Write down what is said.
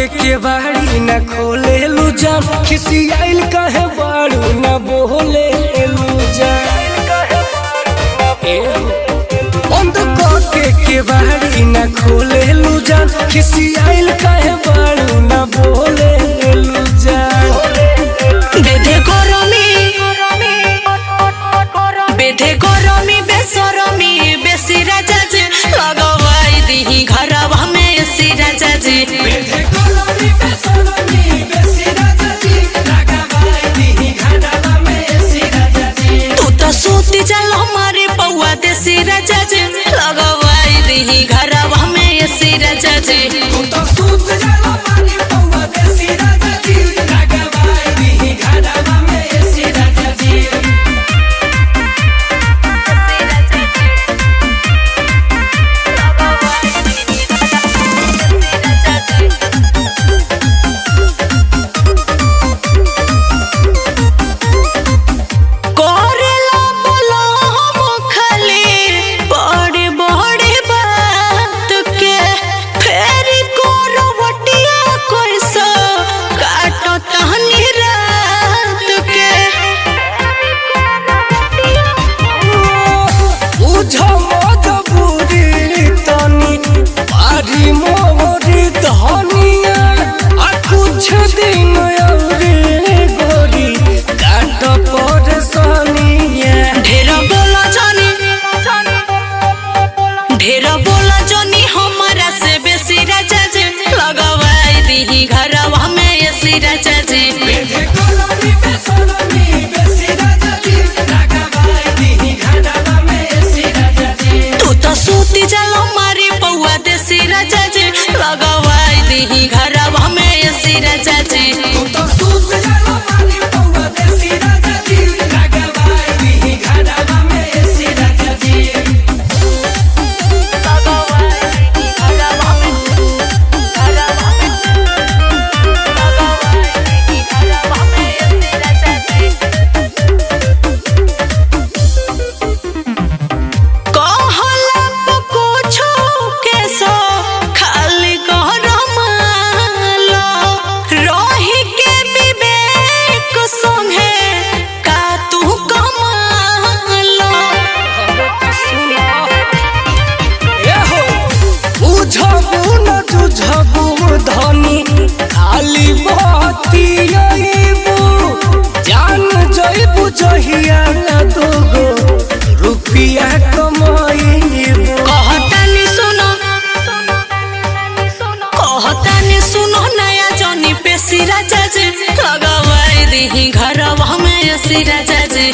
के बाड़ी न खोले लू जान खिसियाइल कहे बाड़ू न बोले लू जान बंद के बाड़ी न खोले लू जान खिसियाइल कहे बाड़ू न बोले लू जान बेधे गरमी बेसरमी बेसी राजा जी लगवाई दीही घरवा में एसी राजा जी तू तो सूती चल हमारे पौआ देसी राजा जी लगवाई दीही घरवा में एसी राजा जी ढेर बोला जोनी हमारा से बेसी राजा जी लगवाई दीही घरवा में एसी राजा जी तू तो सूती चल हमारी पौआ देसी राजा जी लगवाई दीही घरवा में एसी राजा जी धनी खाली जान जइबू जहिया दोगो रुपिया कमाइबू कहतानी सुनो नया जनी पेशी राजा जी लगवाई दीही घरवा में एसी राजा जी।